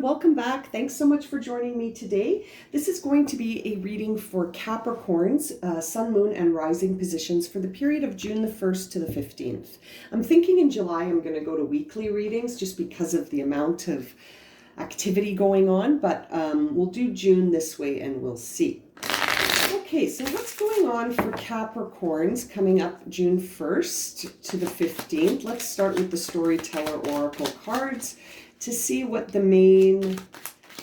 welcome back. Thanks so much for joining me today. This is going to be a reading for Capricorn's Sun, Moon, and Rising positions for the period of June the 1st to the 15th. I'm thinking in July I'm going to go to weekly readings just because of the amount of activity going on, but we'll do June this way and we'll see. Okay, so what's going on for Capricorns coming up June 1st to the 15th? Let's start with the Storyteller Oracle cards to see what the main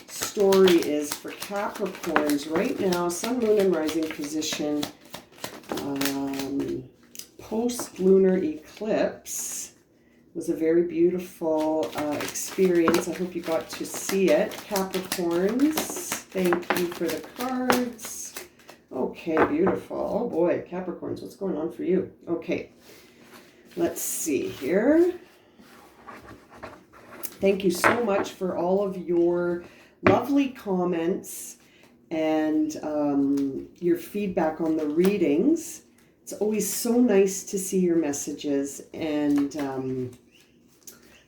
story is for Capricorns right now. Sun, Moon, and Rising position, post-lunar eclipse. Was a very beautiful experience. I hope you got to see it. Capricorns, thank you for the cards. Okay, beautiful. Oh boy, Capricorns, what's going on for you? Okay, let's see here. Thank you so much for all of your lovely comments and your feedback on the readings. It's always so nice to see your messages, and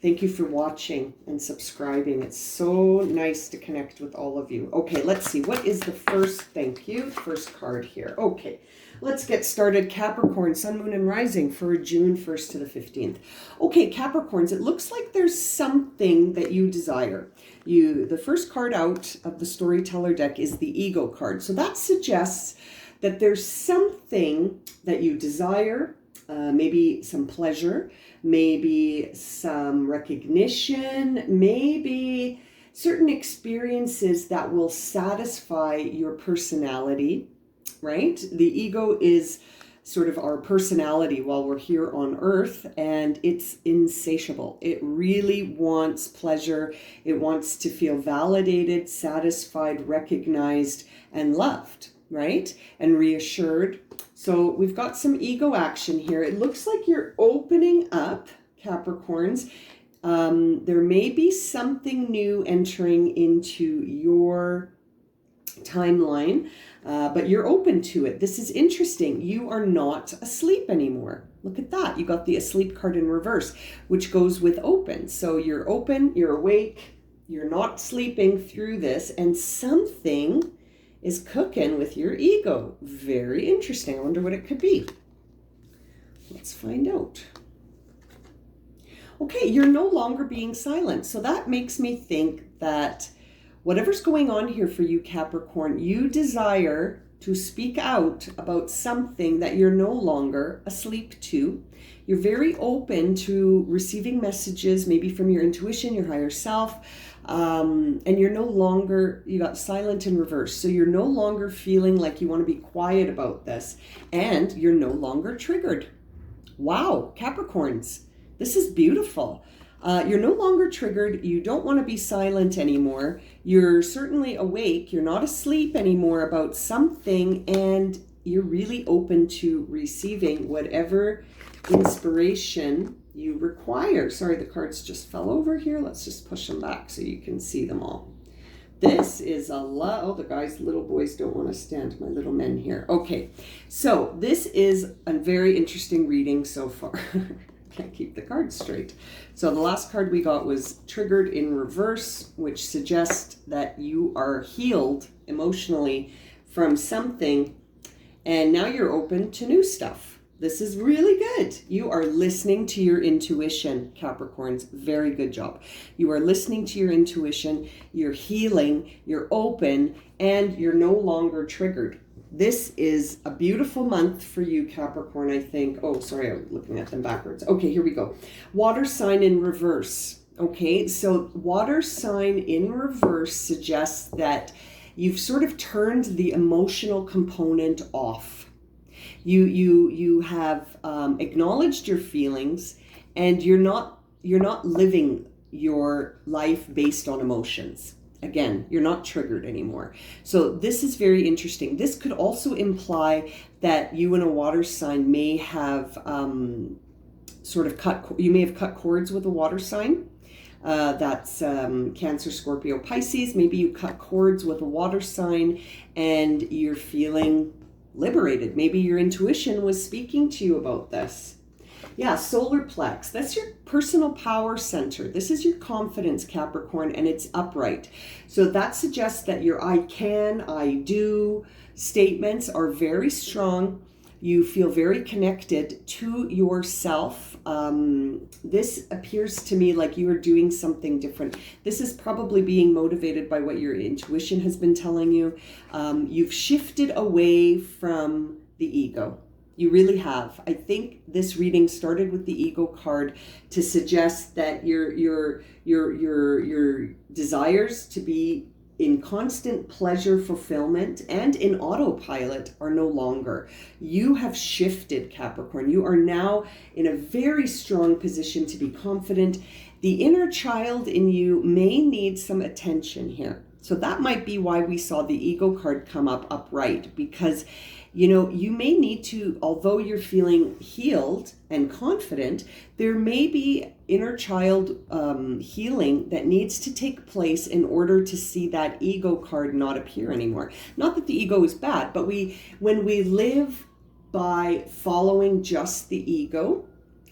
thank you for watching and subscribing. It's so nice to connect with all of you. Okay, let's see. What is the first, thank you, first card here? Okay, let's get started. Capricorn, Sun, Moon, and Rising for June 1st to the 15th. Okay, Capricorns, it looks like there's something that you desire. The first card out of the Storyteller deck is the Ego card. So that suggests that there's something that you desire, maybe some pleasure, maybe some recognition, maybe certain experiences that will satisfy your personality, right? The ego is sort of our personality while we're here on earth, and it's insatiable. It really wants pleasure. It wants to feel validated, satisfied, recognized, and loved, right? And reassured. So we've got some ego action here. It looks like you're opening up, Capricorns. There may be something new entering into your timeline, but you're open to it. This is interesting. You are not asleep anymore. Look at that. You got the asleep card in reverse, which goes with open. So you're open, you're awake, you're not sleeping through this, and something is cooking with your ego. Very interesting. I wonder what it could be. Let's find out. Okay, you're no longer being silent. So that makes me think that whatever's going on here for you, Capricorn, you desire to speak out about something that you're no longer asleep to. You're very open to receiving messages, maybe from your intuition, your higher self, and you're no longer, you got silent in reverse. So you're no longer feeling like you want to be quiet about this, and you're no longer triggered. Wow, Capricorns, this is beautiful. You're no longer triggered. You don't want to be silent anymore. You're certainly awake. You're not asleep anymore about something, and you're really open to receiving whatever inspiration you require. Sorry, the cards just fell over here. Let's just push them back so you can see them all. This is a lot. Oh, the guys, little boys don't want to stand. My little men here. Okay, so this is a very interesting reading so far. Can't keep the cards straight. So the last card we got was triggered in reverse, which suggests that you are healed emotionally from something, and now you're open to new stuff. This is really good. You are listening to your intuition, Capricorns. Very good job. You are listening to your intuition, you're healing, you're open, and you're no longer triggered. This is a beautiful month for you, Capricorn, I think. Oh, sorry, I'm looking at them backwards. Okay, here we go. Water sign in reverse. Okay, so water sign in reverse suggests that you've sort of turned the emotional component off. You have acknowledged your feelings, and you're not living your life based on emotions. Again, you're not triggered anymore. So this is very interesting. This could also imply that you and a water sign may have you may have cut cords with a water sign. That's Cancer, Scorpio, Pisces. Maybe you cut cords with a water sign and you're feeling liberated. Maybe your intuition was speaking to you about this. Yeah, solar plex. That's your personal power center. This is your confidence, Capricorn, and it's upright. So that suggests that your I can, I do statements are very strong. You feel very connected to yourself. This appears to me like you are doing something different. This is probably being motivated by what your intuition has been telling you. You've shifted away from the ego. You really have. I think this reading started with the ego card to suggest that your desires to be in constant pleasure fulfillment and in autopilot are no longer. You have shifted, Capricorn. You are now in a very strong position to be confident. The inner child in you may need some attention here. So that might be why we saw the ego card come up upright, because you may need to, although you're feeling healed and confident, there may be inner child healing that needs to take place in order to see that ego card not appear anymore. Not that the ego is bad, but when we live by following just the ego,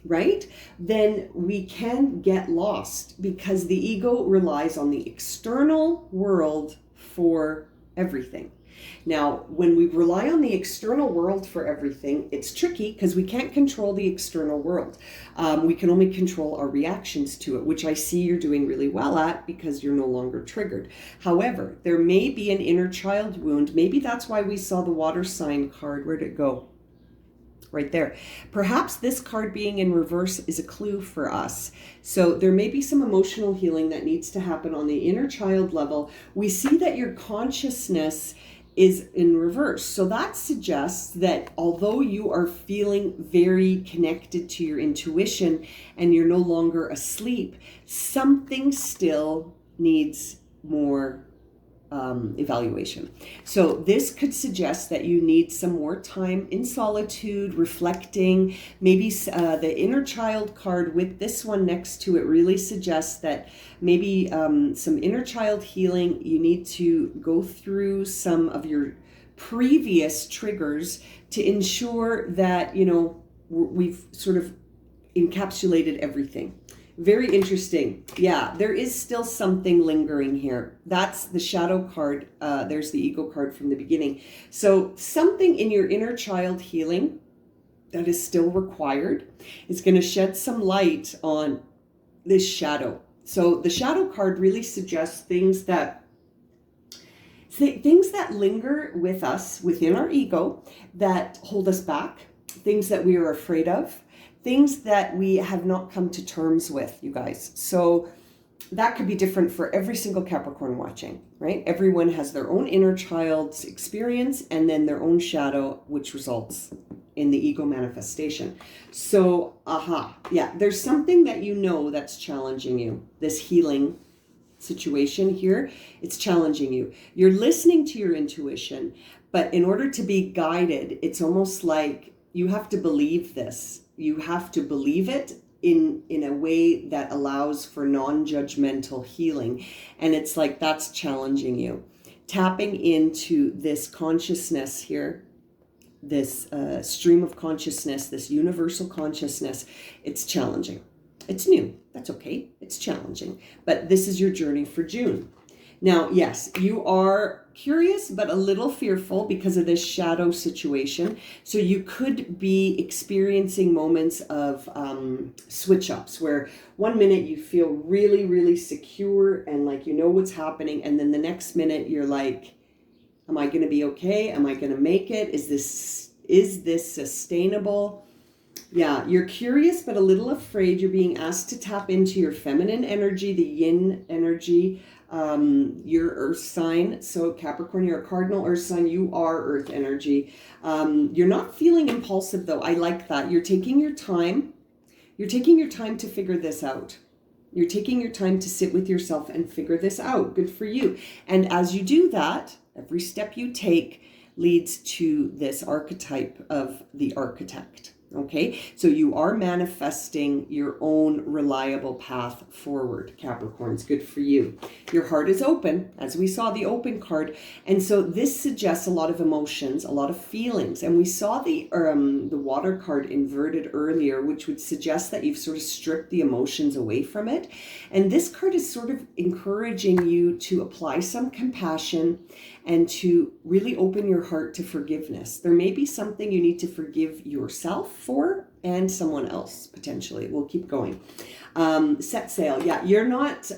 right, then we can get lost because the ego relies on the external world for everything. Now, when we rely on the external world for everything, it's tricky because we can't control the external world. We can only control our reactions to it, which I see you're doing really well at because you're no longer triggered. However, there may be an inner child wound. Maybe that's why we saw the water sign card. Where'd it go? Right there. Perhaps this card being in reverse is a clue for us. So there may be some emotional healing that needs to happen on the inner child level. We see that your consciousness is in reverse. So that suggests that although you are feeling very connected to your intuition and you're no longer asleep, something still needs more evaluation. So this could suggest that you need some more time in solitude, reflecting. Maybe the inner child card with this one next to it really suggests that maybe some inner child healing. You need to go through some of your previous triggers to ensure that, we've sort of encapsulated everything. Very interesting. Yeah, there is still something lingering here. That's the shadow card. There's the ego card from the beginning. So something in your inner child healing that is still required is going to shed some light on this shadow. So the shadow card really suggests things that linger with us within our ego, that hold us back, things that we are afraid of, things that we have not come to terms with, you guys. So that could be different for every single Capricorn watching, right? Everyone has their own inner child's experience and then their own shadow, which results in the ego manifestation. So, yeah, there's something that that's challenging you. This healing situation here, it's challenging you. You're listening to your intuition, but in order to be guided, it's almost like you have to believe this. You have to believe it in a way that allows for non-judgmental healing. And it's like that's challenging you. Tapping into this consciousness here, this stream of consciousness, this universal consciousness, it's challenging. It's new. That's okay. It's challenging. But this is your journey for June. Now, yes, you are curious, but a little fearful because of this shadow situation. So you could be experiencing moments of switch ups where 1 minute you feel really, really secure and like you know what's happening. And then the next minute you're like, am I going to be okay? Am I going to make it? Is this sustainable? Yeah, you're curious, but a little afraid. You're being asked to tap into your feminine energy, the yin energy, your earth sign. So Capricorn, you're a cardinal earth sign. You are earth energy. You're not feeling impulsive though. I like that. You're taking your time. You're taking your time to figure this out. You're taking your time to sit with yourself and figure this out. Good for you. And as you do that, every step you take leads to this archetype of the architect. Okay, so you are manifesting your own reliable path forward, Capricorn. It's good for you. Your heart is open, as we saw the open card. And so this suggests a lot of emotions, a lot of feelings. And we saw the water card inverted earlier, which would suggest that you've sort of stripped the emotions away from it. And this card is sort of encouraging you to apply some compassion and to really open your heart to forgiveness. There may be something you need to forgive yourself for and someone else, potentially. We'll keep going. Set sail. Yeah, you're not...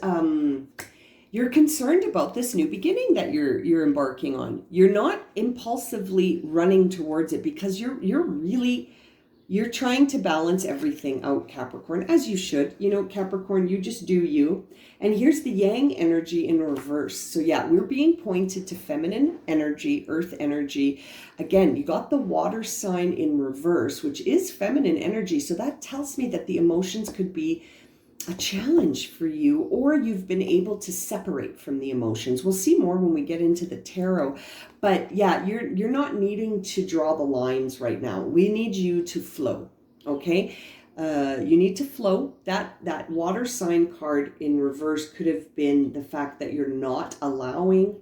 you're concerned about this new beginning that you're embarking on. You're not impulsively running towards it because you're trying to balance everything out, Capricorn, as you should. You know, Capricorn, you just do you. And here's the yang energy in reverse. So yeah, we're being pointed to feminine energy, earth energy. Again, you got the water sign in reverse, which is feminine energy. So that tells me that the emotions could be a challenge for you, or you've been able to separate from the emotions. We'll see more when we get into the tarot. But yeah, you're not needing to draw the lines right now. We need you to flow, okay? You need to flow. That water sign card in reverse could have been the fact that you're not allowing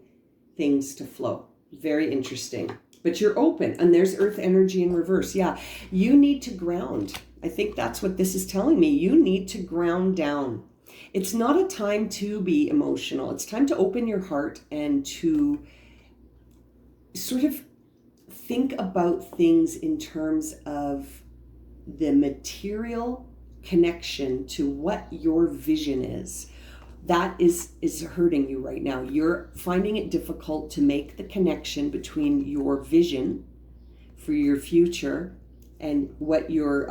things to flow. Very interesting. But you're open, and there's earth energy in reverse. Yeah, you need to ground. I think that's what this is telling me. You need to ground down. It's not a time to be emotional. It's time to open your heart and to sort of think about things in terms of the material connection to what your vision is. That is hurting you right now. You're finding it difficult to make the connection between your vision for your future and what you're,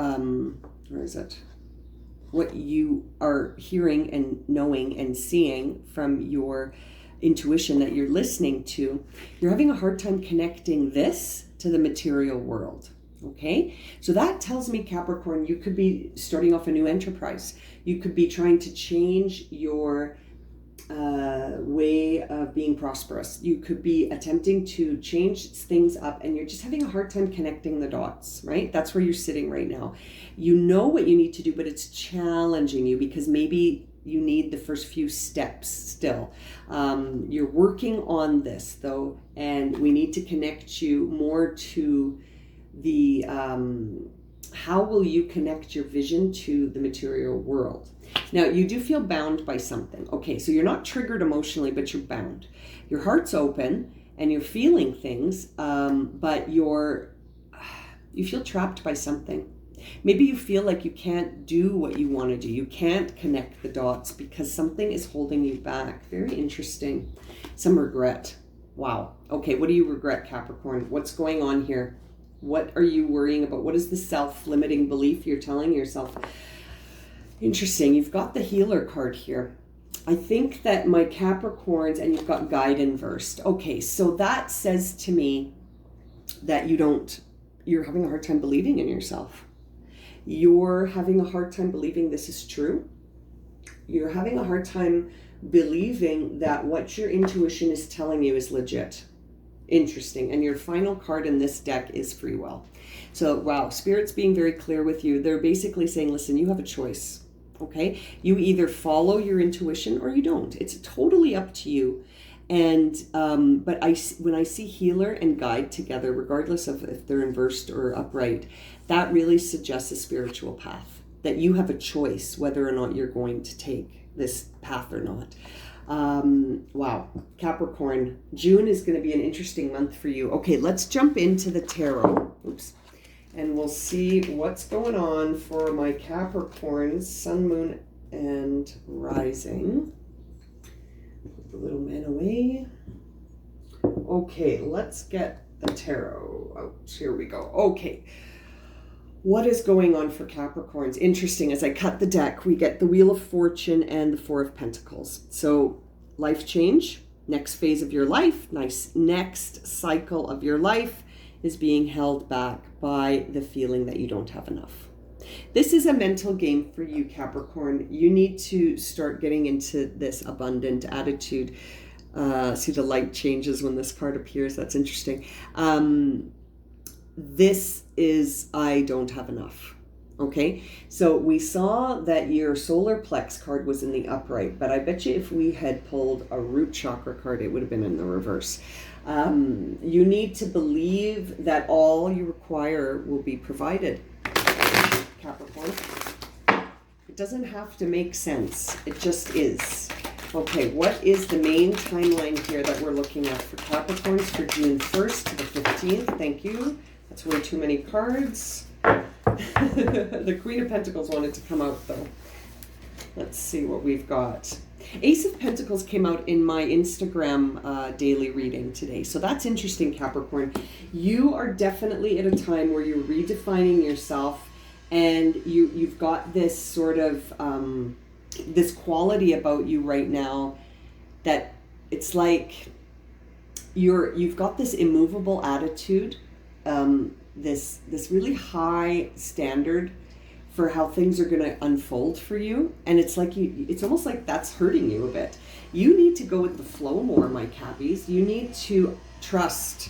what you are hearing and knowing and seeing from your intuition that you're listening to. You're having a hard time connecting this to the material world. Okay, so that tells me, Capricorn, you could be starting off a new enterprise. You could be trying to change your way of being prosperous. You could be attempting to change things up, and you're just having a hard time connecting the dots, right? That's where you're sitting right now. You know what you need to do, but it's challenging you because maybe you need the first few steps still. You're working on this, though, and we need to connect you more to the how will you connect your vision to the material world. Now, you do feel bound by something. Okay, so you're not triggered emotionally, but you're bound. Your heart's open and you're feeling things, but you feel trapped by something. Maybe you feel like you can't do what you want to do. You can't connect the dots because something is holding you back. Very interesting. Some regret. Wow. Okay, what do you regret, Capricorn? What's going on here? What are you worrying about? What is the self-limiting belief you're telling yourself? Interesting. You've got the healer card here. I think that my Capricorns, and you've got guide inversed. Okay, so that says to me that you're having a hard time believing in yourself. You're having a hard time believing this is true. You're having a hard time believing that what your intuition is telling you is legit. Interesting. And your final card in this deck is free will. So, wow, Spirit's being very clear with you. They're basically saying, listen, you have a choice. Okay? You either follow your intuition or you don't. It's totally up to you. And but when I see healer and guide together, regardless of if they're inversed or upright, that really suggests a spiritual path, that you have a choice whether or not you're going to take this path or not. Wow, Capricorn, June is going to be an interesting month for you. Okay, let's jump into the tarot. Oops. And we'll see what's going on for my Capricorns, Sun, Moon, and Rising. Put the little man away. Okay, let's get the tarot out. Here we go. Okay. What is going on for Capricorns? Interesting. As I cut the deck, we get the Wheel of Fortune and the Four of Pentacles. So life change, next phase of your life, next cycle of your life is being held back by the feeling that you don't have enough. This is a mental game for you, Capricorn. You need to start getting into this abundant attitude. See, the light changes when this card appears. That's interesting. this is, I don't have enough. Okay, so we saw that your solar plex card was in the upright, but I bet you if we had pulled a root chakra card, it would have been in the reverse. You need to believe that all you require will be provided, Capricorn. It doesn't have to make sense. It just is. Okay, what is the main timeline here that we're looking at for Capricorns for June 1st to the 15th? Thank you. That's way too many cards. The Queen of Pentacles wanted to come out though. Let's see what we've got. Ace of Pentacles came out in my Instagram daily reading today. So that's interesting, Capricorn. You are definitely at a time where you're redefining yourself, and you've got this sort of this quality about you right now that it's like you've got this immovable attitude, this really high standard for how things are going to unfold for you, and it's like it's almost like that's hurting you a bit. You need to go with the flow more, my Cappies. You need to trust.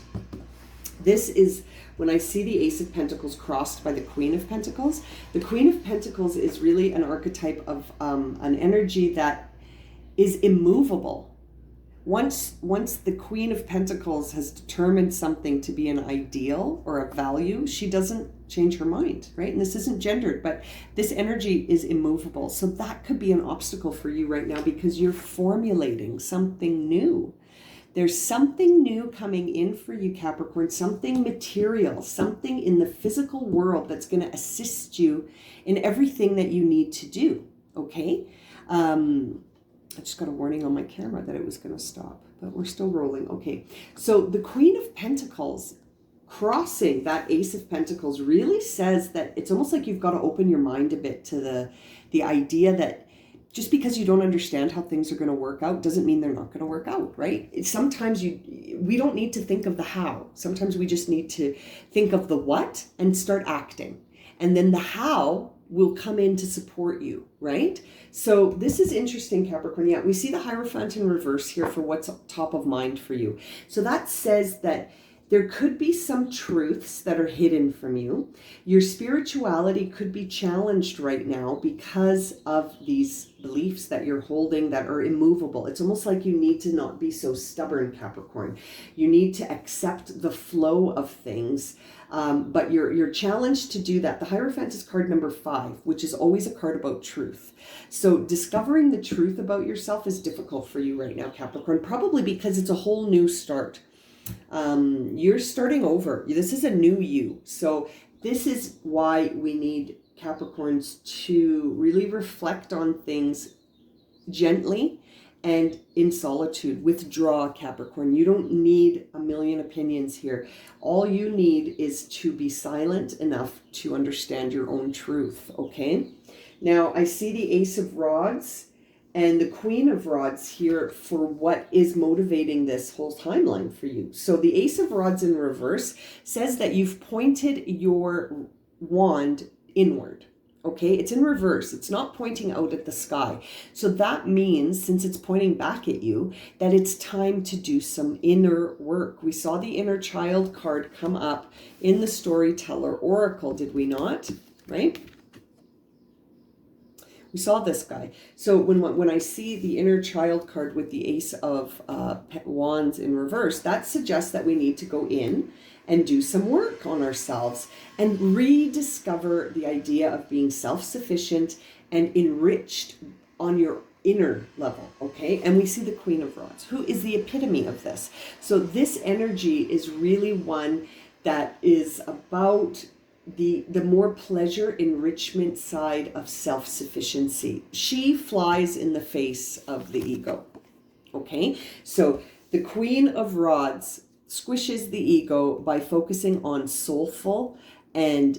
This is when I see the Ace of Pentacles crossed by the Queen of Pentacles. The Queen of Pentacles is really an archetype of an energy that is immovable. Once the Queen of Pentacles has determined something to be an ideal or a value, she doesn't change her mind, right? And this isn't gendered, but this energy is immovable. So that could be an obstacle for you right now because you're formulating something new. There's something new coming in for you, Capricorn, something material, something in the physical world that's going to assist you in everything that you need to do, okay? I just got a warning on my camera that it was going to stop, but we're still rolling. Okay, so the Queen of Pentacles crossing that Ace of Pentacles really says that it's almost like you've got to open your mind a bit to the idea that just because you don't understand how things are going to work out doesn't mean they're not going to work out, right? Sometimes we don't need to think of the how. Sometimes we just need to think of the what and start acting. And then the how will come in to support you, right? So this is interesting, Capricorn. Yeah, we see the Hierophant in reverse here for what's top of mind for you. So that says that there could be some truths that are hidden from you. Your spirituality could be challenged right now because of these beliefs that you're holding that are immovable. It's almost like you need to not be so stubborn, Capricorn. You need to accept the flow of things, but you're challenged to do that. The Hierophant is card number 5, which is always a card about truth. So discovering the truth about yourself is difficult for you right now, Capricorn, probably because it's a whole new start. You're starting over. This is a new you. So this is why we need Capricorns to really reflect on things gently and in solitude. Withdraw, Capricorn. You don't need a million opinions here. All you need is to be silent enough to understand your own truth, okay? Now, I see the Ace of Rods and the Queen of Rods here for what is motivating this whole timeline for you. So the Ace of Rods in reverse says that you've pointed your wand inward. Okay, it's in reverse. It's not pointing out at the sky. So that means, since it's pointing back at you, that it's time to do some inner work. We saw the inner child card come up in the Storyteller Oracle, did we not? Right? We saw this guy. So when I see the inner child card with the Ace of Wands in reverse, that suggests that we need to go in and do some work on ourselves and rediscover the idea of being self-sufficient and enriched on your inner level, okay? And we see the Queen of Rods, who is the epitome of this. So this energy is really one that is about the more pleasure enrichment side of self-sufficiency. She flies in the face of the ego, okay? So the Queen of Rods squishes the ego by focusing on soulful and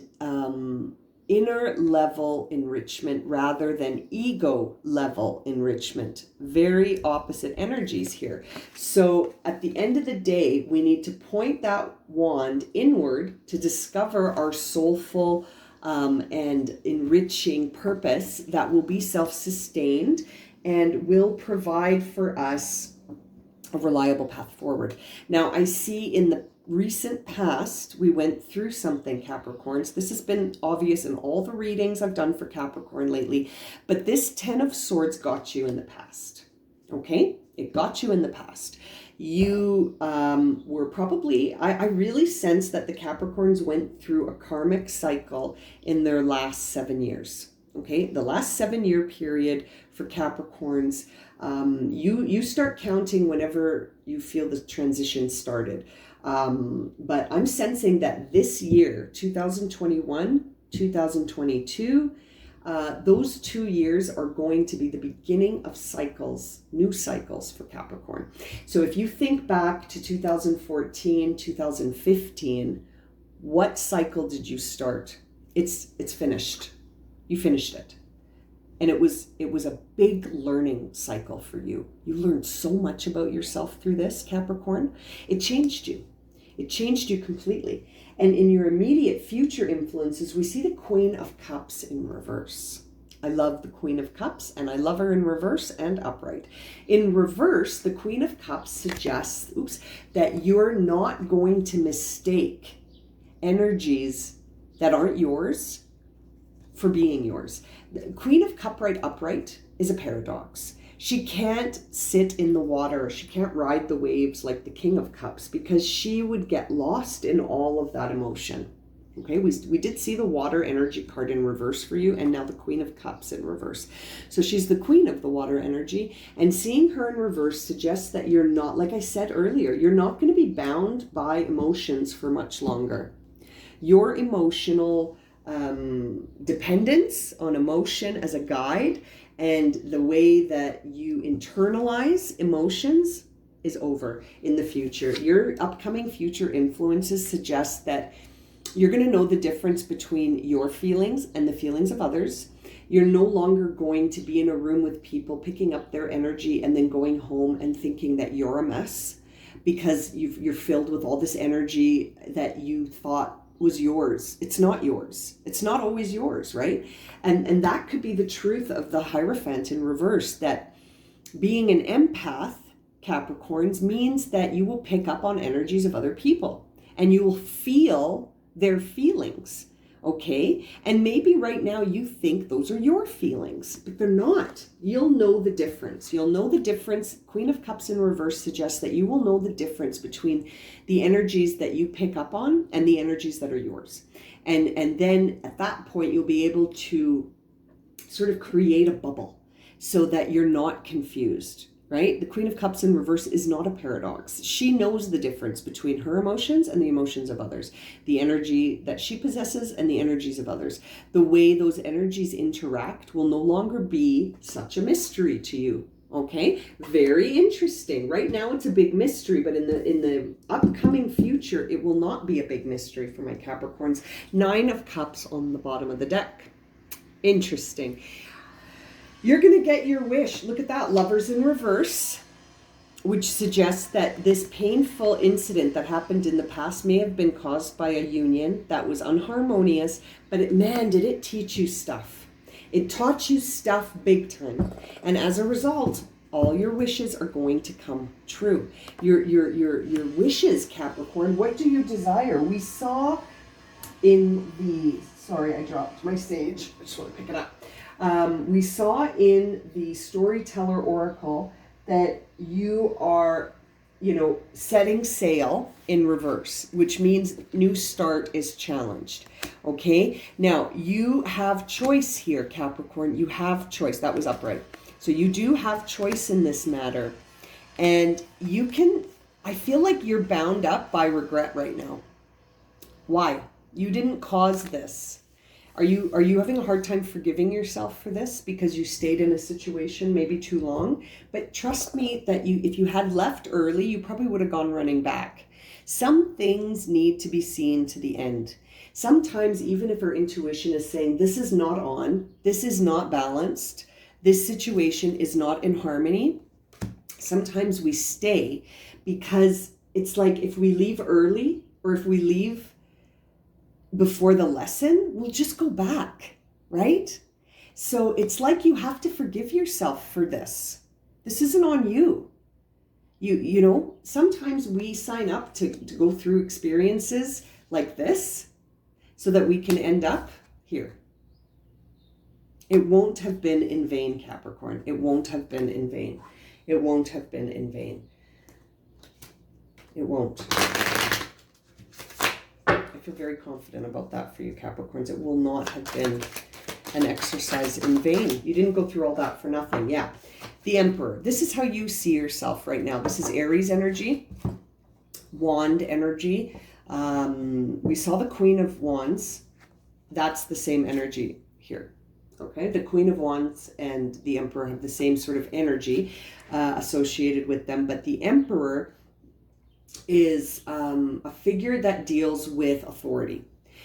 inner level enrichment rather than ego level enrichment. Very opposite energies here. So at the end of the day, we need to point that wand inward to discover our soulful and enriching purpose that will be self-sustained and will provide for us a reliable path forward. Now I see in the recent past, we went through something, Capricorns. This has been obvious in all the readings I've done for Capricorn lately, but this 10 of Swords got you in the past, okay? It got you in the past. You were probably, I really sense that the Capricorns went through a karmic cycle in their last 7 years, okay? The last 7-year period for Capricorns, you start counting whenever you feel the transition started. But I'm sensing that this year, 2021, 2022, those 2 years are going to be the beginning of cycles, new cycles for Capricorn. So if you think back to 2014, 2015, what cycle did you start? It's finished. You finished it. And it was a big learning cycle for you. You learned so much about yourself through this, Capricorn. It changed you. It changed you completely. And in your immediate future influences, we see the Queen of Cups in reverse. I love the Queen of Cups, and I love her in reverse and upright. In reverse, the Queen of Cups suggests, that you're not going to mistake energies that aren't yours for being yours. The Queen of upright is a paradox. She can't sit in the water. She can't ride the waves like the King of Cups because she would get lost in all of that emotion. Okay, we did see the water energy card in reverse for you, and now the Queen of Cups in reverse. So she's the queen of the water energy, and seeing her in reverse suggests that you're not, like I said earlier, you're not going to be bound by emotions for much longer. Your emotional dependence on emotion as a guide and the way that you internalize emotions is over in the future. Your upcoming future influences suggest that you're going to know the difference between your feelings and the feelings of others. You're no longer going to be in a room with people picking up their energy and then going home and thinking that you're a mess because you're filled with all this energy that you thought was yours. It's not yours. It's not always yours, right? And that could be the truth of the Hierophant in reverse, that being an empath, Capricorns, means that you will pick up on energies of other people and you will feel their feelings, okay? And maybe right now you think those are your feelings, but they're not. You'll know the difference. You'll know the difference. Queen of Cups in reverse suggests that you will know the difference between the energies that you pick up on and the energies that are yours. And then at that point, you'll be able to sort of create a bubble so that you're not confused, right? The Queen of Cups in reverse is not a paradox. She knows the difference between her emotions and the emotions of others, the energy that she possesses and the energies of others. The way those energies interact will no longer be such a mystery to you. Okay, very interesting. Right now it's a big mystery, but in the upcoming future, it will not be a big mystery for my Capricorns. 9 of Cups on the bottom of the deck. Interesting. You're going to get your wish. Look at that, Lovers in reverse, which suggests that this painful incident that happened in the past may have been caused by a union that was unharmonious, but man, did it teach you stuff. It taught you stuff big time. And as a result, all your wishes are going to come true. Your wishes, Capricorn, what do you desire? We saw in the, sorry, I dropped my sage. I just want to pick it up. We saw in the Storyteller Oracle that you are, setting sail in reverse, which means new start is challenged. Okay. Now you have choice here, Capricorn. You have choice. That was upright. So you do have choice in this matter. And you can, I feel like you're bound up by regret right now. Why? You didn't cause this. Are you having a hard time forgiving yourself for this because you stayed in a situation maybe too long? But trust me that if you had left early, you probably would have gone running back. Some things need to be seen to the end. Sometimes even if our intuition is saying this is not on, this is not balanced, this situation is not in harmony, sometimes we stay because it's like if we leave early or if we leave before the lesson, we'll just go back, right? So it's like you have to forgive yourself for this. This isn't on you. You know, sometimes we sign up to go through experiences like this so that we can end up here. It won't have been in vain, Capricorn. It won't have been in vain. It won't have been in vain. It won't. I feel very confident about that for you, Capricorns. It will not have been an exercise in vain. You didn't go through all that for nothing. Yeah. The Emperor. This is how you see yourself right now. This is Aries energy, wand energy. We saw the Queen of Wands. That's the same energy here. Okay, the Queen of Wands and the Emperor have the same sort of energy associated with them, but the Emperor is a figure that deals with authority.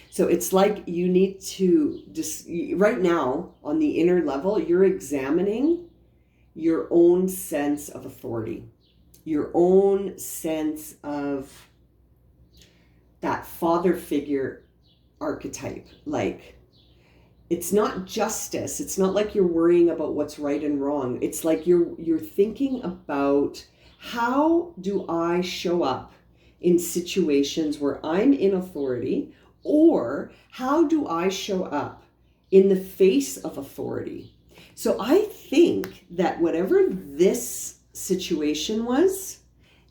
So it's like you need to just, right now on the inner level, you're examining your own sense of authority, your own sense of that father figure archetype. Like, it's not justice. It's not like you're worrying about what's right and wrong. It's like you're thinking about, how do I show up in situations where I'm in authority, or how do I show up in the face of authority? So I think that whatever this situation was,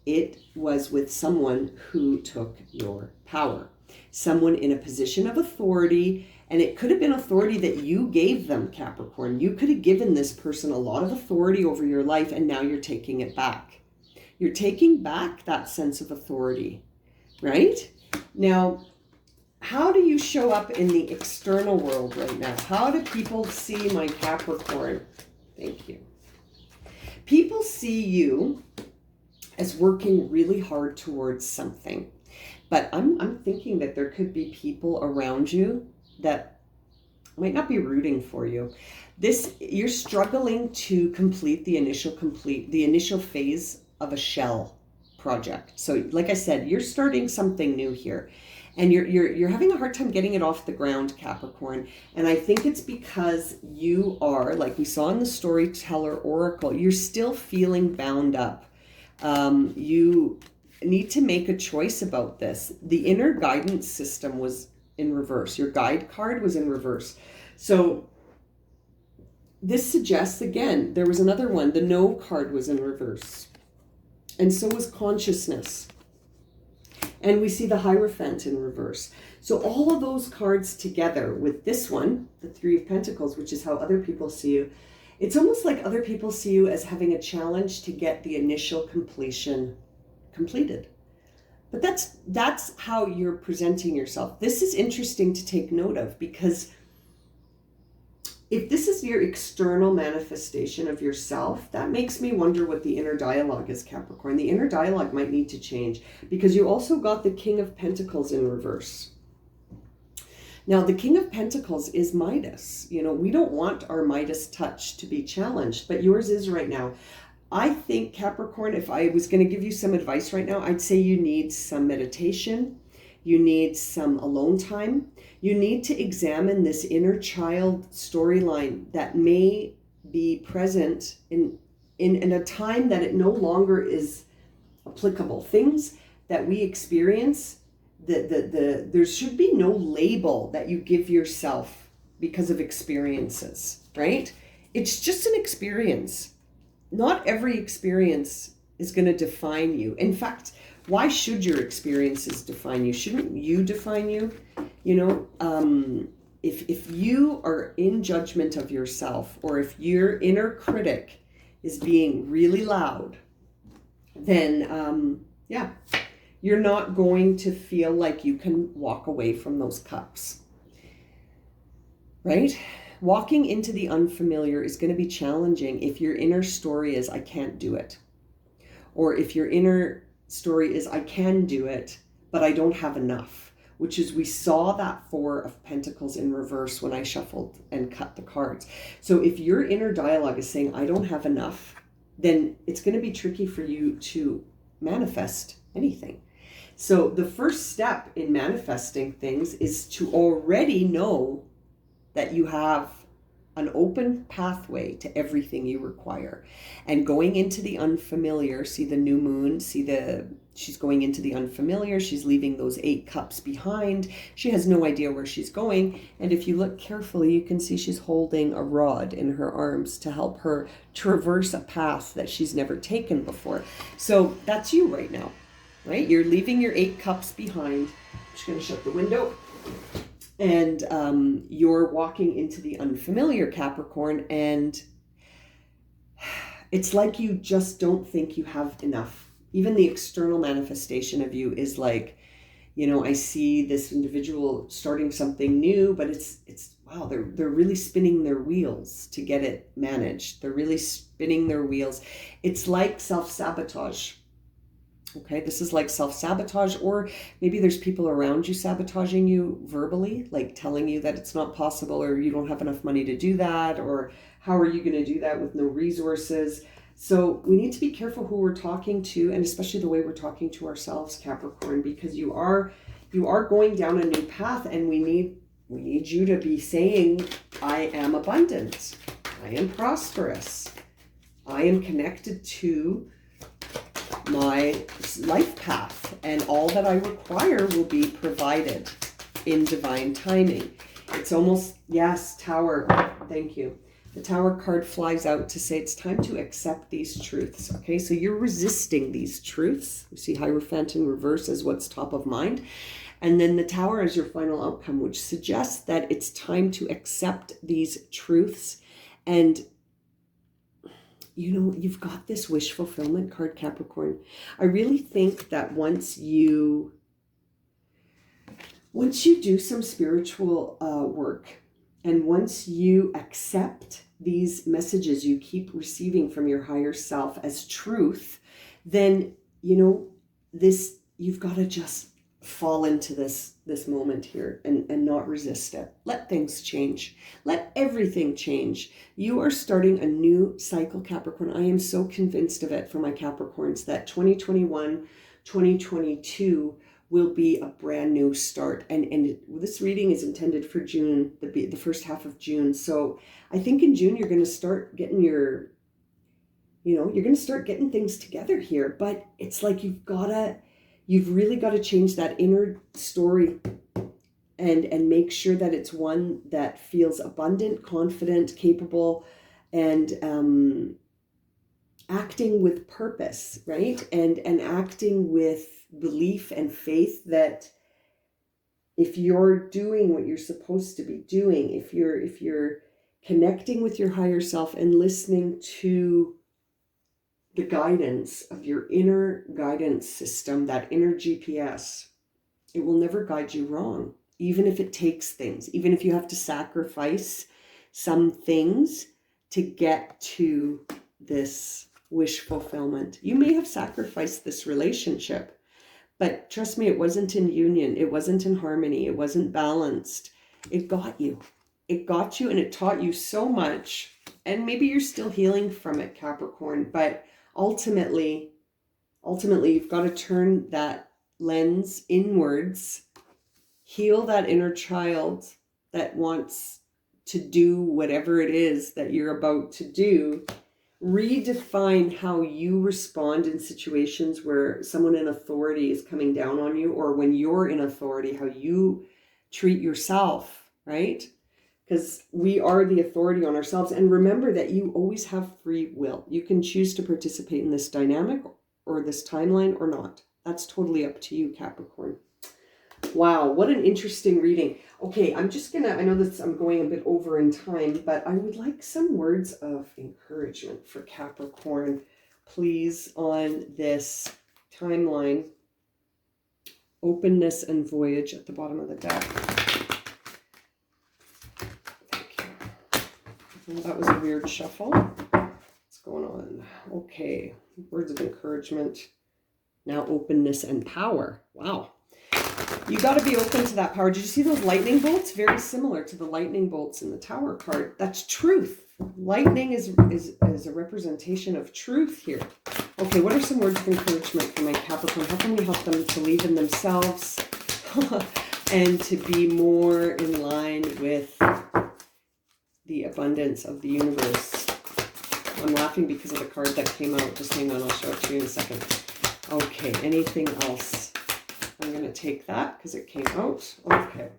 it was with someone who took your power, someone in a position of authority. And it could have been authority that you gave them, Capricorn. You could have given this person a lot of authority over your life, and now you're taking it back. You're taking back that sense of authority, right? Now, how do you show up in the external world right now? How do people see my Capricorn? Thank you. People see you as working really hard towards something. But I'm thinking that there could be people around you that might not be rooting for you. You're struggling to complete the initial phase of a shell project. So like I said, you're starting something new here, and you're having a hard time getting it off the ground, Capricorn. And I think it's because you are, like we saw in the Storyteller Oracle, you're still feeling bound up. You need to make a choice about this. The inner guidance system was in reverse. Your guide card was in reverse. So this suggests, again, there was another one. The no card was in reverse. And so was consciousness. And we see the Hierophant in reverse. So all of those cards together with this one, the Three of Pentacles, which is how other people see you, it's almost like other people see you as having a challenge to get the initial completion completed. But that's how you're presenting yourself. This is interesting to take note of, because if this is your external manifestation of yourself, that makes me wonder what the inner dialogue is, Capricorn. The inner dialogue might need to change, because you also got the King of Pentacles in reverse. Now, the King of Pentacles is Midas. You know, we don't want our Midas touch to be challenged, but yours is right now. I think, Capricorn, if I was going to give you some advice right now, I'd say you need some meditation. You need some alone time. You need to examine this inner child storyline that may be present in a time that it no longer is applicable. Things that we experience, there should be no label that you give yourself because of experiences, right? It's just an experience. Not every experience is going to define you. In fact, why should your experiences define you? Shouldn't you define you? You know, if you are in judgment of yourself, or if your inner critic is being really loud, then yeah, you're not going to feel like you can walk away from those cups, right? Walking into the unfamiliar is going to be challenging if your inner story is, I can't do it. Or if your inner story is, I can do it, but I don't have enough, which is, we saw that Four of Pentacles in reverse when I shuffled and cut the cards. So if your inner dialogue is saying, I don't have enough, then it's going to be tricky for you to manifest anything. So the first step in manifesting things is to already know that you have an open pathway to everything you require. And going into the unfamiliar, see the new moon, she's going into the unfamiliar. She's leaving those 8 cups behind. She has no idea where she's going. And if you look carefully, you can see she's holding a rod in her arms to help her traverse a path that she's never taken before. So that's you right now, right? You're leaving your 8 cups behind. I'm just going to shut the window. And you're walking into the unfamiliar, Capricorn, and it's like you just don't think you have enough. Even the external manifestation of you is like, I see this individual starting something new, but it's wow, they're really spinning their wheels to get it managed. They're really spinning their wheels. It's like self-sabotage. Okay, this is like self-sabotage, or maybe there's people around you sabotaging you verbally, like telling you that it's not possible, or you don't have enough money to do that, or how are you going to do that with no resources? So we need to be careful who we're talking to, and especially the way we're talking to ourselves, Capricorn, because you are going down a new path, and we need you to be saying, I am abundant, I am prosperous, I am connected to my life path, and all that I require will be provided in divine timing. It's almost, yes, Tower, thank you. The Tower card flies out to say it's time to accept these truths. Okay, so you're resisting these truths. You see Hierophant in reverse as what's top of mind. And then the Tower is your final outcome, which suggests that it's time to accept these truths. And you've got this wish fulfillment card, Capricorn. I really think that once you do some spiritual work, and once you accept these messages you keep receiving from your higher self as truth, then, you've got to just fall into this moment here and not resist it. Let things change. Let everything change. You are starting a new cycle, Capricorn. I am so convinced of it for my Capricorns that 2021, 2022 will be a brand new start. And this reading is intended for June, the first half of June. So I think in June, you're going to start getting you're going to start getting things together here. But it's like you've really got to change that inner story and make sure that it's one that feels abundant, confident, capable, and acting with purpose, right? And acting with belief and faith that if you're doing what you're supposed to be doing, if you're connecting with your higher self and listening to the guidance of your inner guidance system, that inner GPS, it will never guide you wrong. Even if it takes things, even if you have to sacrifice some things to get to this wish fulfillment. You may have sacrificed this relationship, but trust me, it wasn't in union. It wasn't in harmony. It wasn't balanced. It got you. It got you, and it taught you so much. And maybe you're still healing from it, Capricorn, but ultimately, you've got to turn that lens inwards, heal that inner child that wants to do whatever it is that you're about to do, redefine how you respond in situations where someone in authority is coming down on you, or when you're in authority, how you treat yourself, right? Because we are the authority on ourselves. And remember that you always have free will. You can choose to participate in this dynamic or this timeline or not. That's totally up to you, Capricorn. Wow, what an interesting reading. Okay, I'm just gonna, I know that I'm going a bit over in time, but I would like some words of encouragement for Capricorn, please, on this timeline. Openness and voyage at the bottom of the deck. Well, that was a weird shuffle. What's going on? Okay, words of encouragement. Now openness and power. Wow. You got to be open to that power. Did you see those lightning bolts? Very similar to the lightning bolts in the Tower card. That's truth. Lightning is a representation of truth here. Okay, what are some words of encouragement for my Capricorn? How can we help them to believe in themselves and to be more in line with the abundance of the universe. I'm laughing because of the card that came out. Just hang on, I'll show it to you in a second. Okay, anything else? I'm going to take that because it came out. Okay,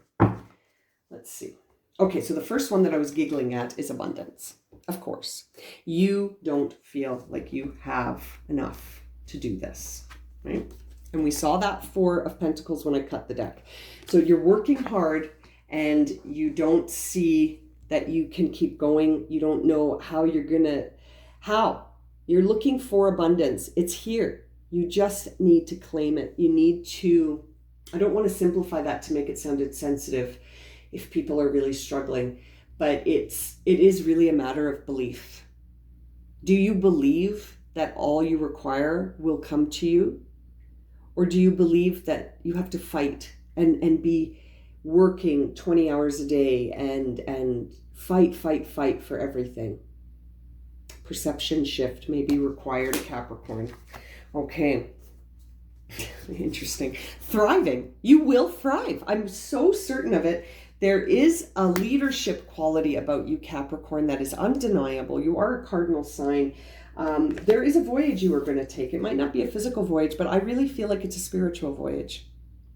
let's see. Okay, so the first one that I was giggling at is abundance. Of course, you don't feel like you have enough to do this, right? And we saw that Four of Pentacles when I cut the deck. So you're working hard and you don't see that you can keep going. You don't know how you're you're looking for abundance. It's here. You just need to claim it. You need to, I don't want to simplify that to make it sound insensitive if people are really struggling, but it is really a matter of belief. Do you believe that all you require will come to you? Or do you believe that you have to fight and be working 20 hours a day and fight for everything? Perception shift may be required, Capricorn. Okay. Interesting. Thriving. You will thrive. I'm so certain of it. There is a leadership quality about you, Capricorn, that is undeniable. You are a cardinal sign. There is a voyage you are going to take. It might not be a physical voyage, but I really feel like it's a spiritual voyage.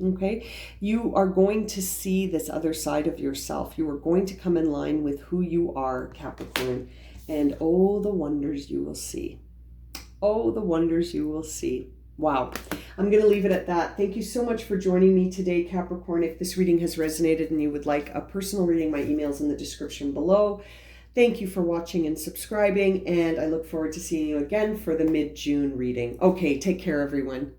Okay? You are going to see this other side of yourself. You are going to come in line with who you are, Capricorn. And oh, the wonders you will see. Oh, the wonders you will see. Wow. I'm going to leave it at that. Thank you so much for joining me today, Capricorn. If this reading has resonated and you would like a personal reading, my email's in the description below. Thank you for watching and subscribing, and I look forward to seeing you again for the mid-June reading. Okay, take care, everyone.